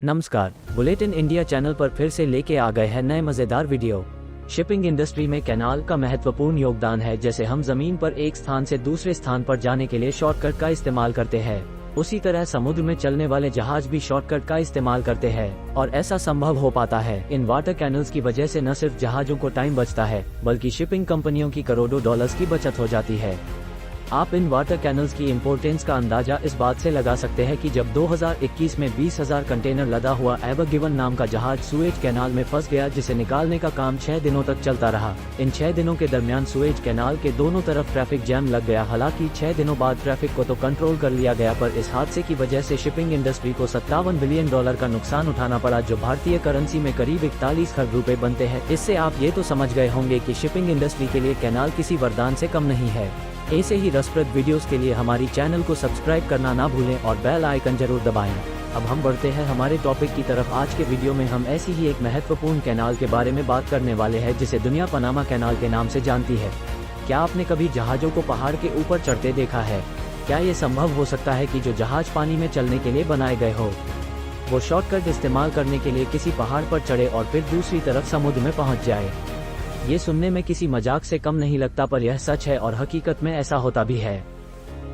नमस्कार, bulletin India channel पर फिर से लेके आ गए हैं नए मजेदार वीडियो। शिपिंग इंडस्ट्री में कैनाल का महत्वपूर्ण योगदान है। जैसे हम जमीन पर एक स्थान से दूसरे स्थान पर जाने के लिए शॉर्टकट का इस्तेमाल करते हैं, उसी तरह समुद्र में चलने वाले जहाज भी शॉर्टकट का इस्तेमाल करते हैं और ऐसा संभव हो पाता है इन वाटर कैनल्स की वजह से न सिर्फ जहाजों को टाइम बचता है बल्कि शिपिंग कंपनियों की करोड़ों डॉलर्स की बचत हो जाती है। आप इन वाटर कैनल्स की इम्पोर्टेंस का अंदाजा इस बात से लगा सकते हैं कि जब 2021 में 20,000 कंटेनर लदा हुआ एवर गिवन नाम का जहाज सुएज कैनाल में फंस गया, जिसे निकालने का काम 6 दिनों तक चलता रहा। इन 6 दिनों के दरमियान सुएज कैनाल के दोनों तरफ ट्रैफिक जैम लग गया। हालांकि 6 दिनों बाद ट्रैफिक को तो कंट्रोल कर लिया गया, पर इस हादसे की वजह से शिपिंग इंडस्ट्री को $57 बिलियन का नुकसान उठाना पड़ा, जो भारतीय करेंसी में करीब 41 खरब रुपए बनते हैं। इससे आप ये तो समझ गए होंगे कि शिपिंग इंडस्ट्री के लिए कैनाल किसी वरदान से कम नहीं है। ऐसे ही रसप्रद वीडियोस के लिए हमारी चैनल को सब्सक्राइब करना ना भूलें और बेल आइकन जरूर दबाएं। अब हम बढ़ते हैं हमारे टॉपिक की तरफ। आज के वीडियो में हम ऐसी ही एक महत्वपूर्ण कैनाल के बारे में बात करने वाले हैं जिसे दुनिया पनामा कैनाल के नाम से जानती है। क्या आपने कभी जहाजों को पहाड़ के ऊपर चढ़ते देखा है? क्या ये संभव हो सकता है कि जो जहाज पानी में चलने के लिए बनाए गए हो, वो शॉर्टकट इस्तेमाल करने के लिए किसी पहाड़ पर चढ़े और फिर दूसरी तरफ समुद्र में पहुँच जाए? ये सुनने में किसी मजाक से कम नहीं लगता, पर यह सच है और हकीकत में ऐसा होता भी है।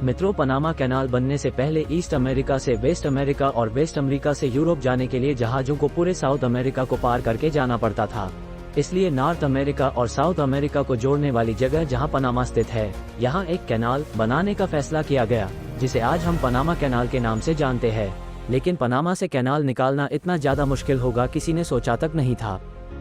मित्रों, पनामा कैनाल बनने से पहले ईस्ट अमेरिका से वेस्ट अमेरिका और वेस्ट अमेरिका से यूरोप जाने के लिए जहाजों को पूरे साउथ अमेरिका को पार करके जाना पड़ता था। इसलिए नॉर्थ अमेरिका और साउथ अमेरिका को जोड़ने वाली जगह जहां पनामा स्थित है, यहां एक कैनाल बनाने का फैसला किया गया, जिसे आज हम पनामा कैनाल के नाम से जानते हैं। लेकिन पनामा से कैनाल निकालना इतना ज्यादा मुश्किल होगा किसी ने सोचा तक नहीं था।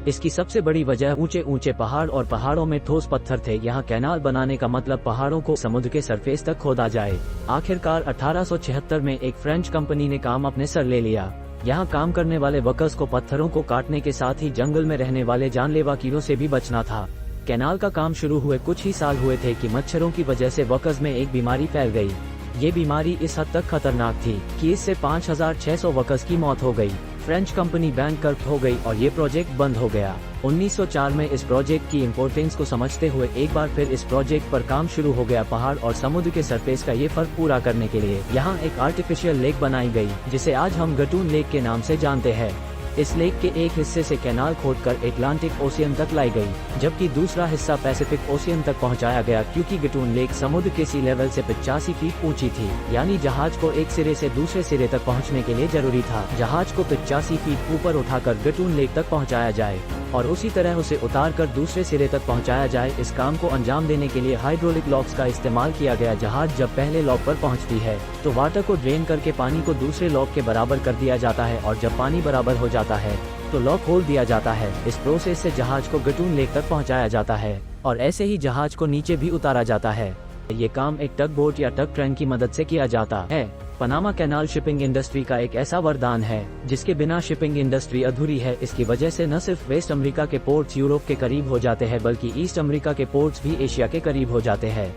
इसकी सबसे बड़ी वजह ऊंचे ऊंचे पहाड़ और पहाड़ों में ठोस पत्थर थे। यहाँ कैनाल बनाने का मतलब पहाड़ों को समुद्र के सरफेस तक खोदा जाए। आखिरकार 1876 में एक फ्रेंच कंपनी ने काम अपने सर ले लिया। यहाँ काम करने वाले वर्कर्स को पत्थरों को काटने के साथ ही जंगल में रहने वाले जानलेवा कीड़ों से भी बचना था। कैनाल का काम शुरू हुए कुछ ही साल हुए थे कि मच्छरों की वजह से वर्कर्स में एक बीमारी फैल गई। ये बीमारी इस हद तक खतरनाक थी कि इससे 5,600 वर्कर्स की मौत हो गई। फ्रेंच कंपनी बैंकक्रप्ट हो गई और ये प्रोजेक्ट बंद हो गया। 1904 में इस प्रोजेक्ट की इम्पोर्टेंस को समझते हुए एक बार फिर इस प्रोजेक्ट पर काम शुरू हो गया। पहाड़ और समुद्र के सरफेस का ये फर्क पूरा करने के लिए यहाँ एक आर्टिफिशियल लेक बनाई गई, जिसे आज हम गटून लेक के नाम से जानते हैं। इस लेक के एक हिस्से से कैनाल खोदकर अटलांटिक ओशियन तक लाई गई, जबकि दूसरा हिस्सा पैसिफिक ओशियन तक पहुंचाया गया, क्योंकि गटून लेक समुद्र के सी लेवल से 85 फीट ऊंची थी। यानी जहाज को एक सिरे से दूसरे सिरे तक पहुंचने के लिए जरूरी था जहाज को 85 फीट ऊपर उठाकर गटून लेक तक पहुंचाया जाए और उसी तरह उसे उतार कर दूसरे सिरे तक पहुंचाया जाए। इस काम को अंजाम देने के लिए हाइड्रोलिक लॉक्स का इस्तेमाल किया गया। जहाज जब पहले लॉक पर पहुंचती है तो वाटर को ड्रेन करके पानी को दूसरे लॉक के बराबर कर दिया जाता है और जब पानी बराबर हो जाता है तो लॉक खोल दिया जाता है। इस प्रोसेस से जहाज को गटून लेक तक पहुंचाया जाता है और ऐसे ही जहाज को नीचे भी उतारा जाता है। ये काम एक टग बोट या टग ट्रेन की मदद से किया जाता है। पनामा कैनाल शिपिंग इंडस्ट्री का एक ऐसा वरदान है जिसके बिना शिपिंग इंडस्ट्री अधूरी है। इसकी वजह से न सिर्फ वेस्ट अमेरिका के पोर्ट्स यूरोप के करीब हो जाते हैं, बल्कि ईस्ट अमेरिका के पोर्ट्स भी एशिया के करीब हो जाते हैं।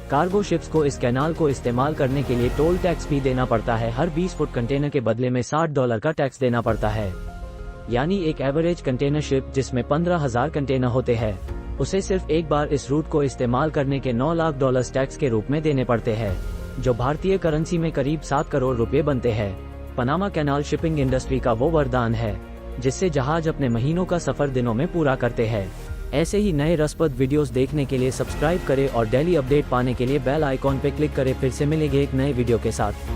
कार्गो शिप्स को इस कैनाल को इस्तेमाल करने के लिए टोल टैक्स भी देना पड़ता है। हर 20 फुट कंटेनर के बदले में $60 का टैक्स देना पड़ता है। यानी एक एवरेज कंटेनर शिप जिसमें 15,000 कंटेनर होते हैं, उसे सिर्फ एक बार इस रूट को इस्तेमाल करने के $9 लाख टैक्स के रूप में देने पड़ते हैं, जो भारतीय करेंसी में करीब 7 करोड़ रुपए बनते हैं। पनामा कैनाल शिपिंग इंडस्ट्री का वो वरदान है जिससे जहाज अपने महीनों का सफर दिनों में पूरा करते हैं। ऐसे ही नए रसप्रद वीडियोस देखने के लिए सब्सक्राइब करें और डेली अपडेट पाने के लिए बेल आइकॉन पे क्लिक करें। फिर से मिलेंगे एक नए वीडियो के साथ।